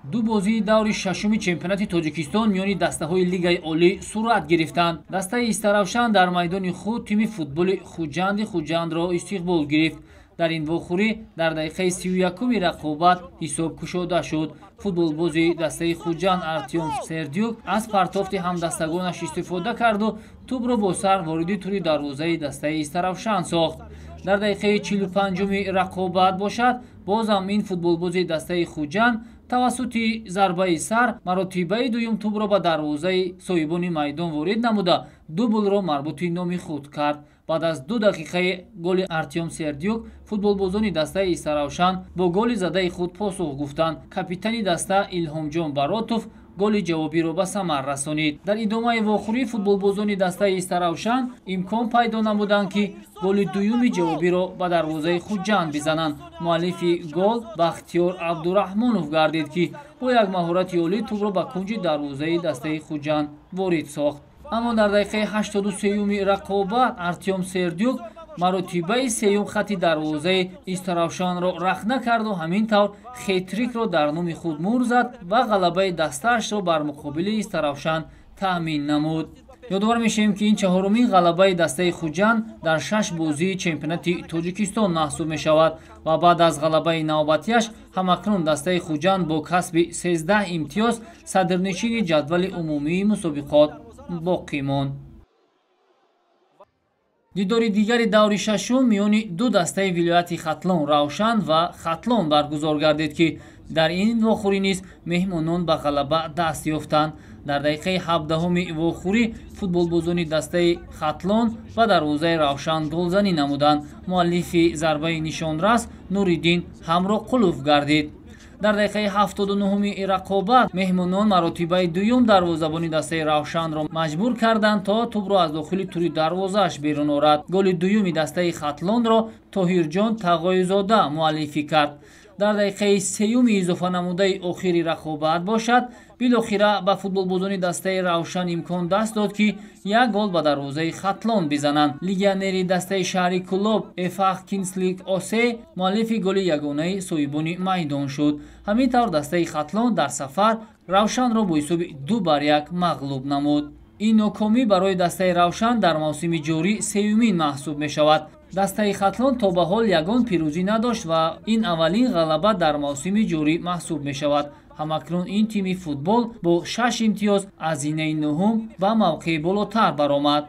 ду бозии даври шашуми чемпионати тоҷикистон миёни дастаҳои лигаи олӣ сурат гирифтанд. Дастаи Истаравшан дар майдони худ тими футболи Хуҷанди Хуҷандро истиқбол гирифт. дар ин вохӯрӣ дар дақиқаи 31-уми рақобат ҳисоб кушода шуд. футболбози дастаи Хуҷанд Артем Сердюк аз партофти ҳамдастагонаш истифода карду тӯбро бо сар вориди тури дарвозаи дастаи Истаравшан сохт. дар дақиқаи 45-уми рақобат бошад, бозам ин футболбози дастаи Хуҷанд тавассути зарбаи сар маротибаи дуюм тӯбро ба дарвозаи соҳибони майдон ворид намуда дублро марбути номи худ кард. баъд аз 2 дақиқаи голи Артем Сердюк, футболбозони дастаи Истаравшан бо голи задаи худ посух гуфтанд. капитани даста Илҳомҷон Баротов голи ҷавобиро ба самар расонид. дар идомаи вохӯрӣ футболбозони дастаи Истаравшан имкон пайдо намуданд ки голи дуюми ҷавобиро ба дарвозаи Хуҷанд бизананд. муаллифи гол Бахтиёр Абдураҳмонов гардид ки бо як маҳорати олӣ тӯбро ба кунҷи дарвозаи дастаи Хуҷанд ворид сохт. аммо дар дақиқаи 83-уми рақобат Артем Сердюк маротибаи сеюм хати дарвозаи Истаравшанро рахна карду ҳамин тавр хетрикро дар номи худ муҳр зад ва ғалабаи дастаашро бар муқобили Истаравшан таъмин намуд. ёдовар мешавем ки ин чаҳорумин ғалабаи дастаи Хуҷанд дар 6 бозии чемпионати Тоҷикистон маҳсуб мешавад ва баъд аз ғалабаи навбатиаш ҳамакнун дастаи Хуҷанд бо касби 13 имтиёз садрнишини ҷадвали умумии мусобиқот боқӣ монд. дидори дигари даври шашум миёни ду дастаи вилояти Хатлон Равшан ва Хатлон баргузор гардид ки дар ин вохӯрӣ низ меҳмонон ба ғалаба даст ёфтанд. дар дақиқаи 17-уми вохӯрӣ футболбозони дастаи Хатлон ба дарвозаи Равшан голзанӣ намуданд. муаллифи зарбаи нишонрас Нуриддин ҳамро қулуф гардид. дар дақиқаи 79-уми рақобат меҳмонон маротибаи дуюм дарвозабони дастаи Равшанро маҷбур карданд то тӯбро аз дохили тури дарвозааш берун орад. голи дуюми дастаи Хатлонро Тоҳирҷон Тағоизода муаллифӣ кард. дар дақиқаи 3-юми изофанамудаи охири рақобат бошад, билохира ба футболбозони дастаи Равшан имкон даст дод ки як гол ба дарвозаи Хатлон бизананд. легионери дастаи шаҳри Кӯлоб Эфах Кинслик Осе муаллифи голи ягонаи соҳибони майдон шуд. ҳамин тавр дастаи Хатлон дар сафар Равшанро бо ҳисоби 2-1 мағлуб намуд. ин нокомӣ барои дастаи Равшан дар мавсими ҷорӣ сеюмин маҳсуб мешавад. дастаи Хатлон то ба ҳол ягон пирӯзӣ надошт ва ин аввалин ғалаба дар мавсими ҷорӣ маҳсуб мешавад. ҳамакнун ин тими футбол бо 6 имтиёз аз зинаи нӯҳум ба мавқеи болотар баромад.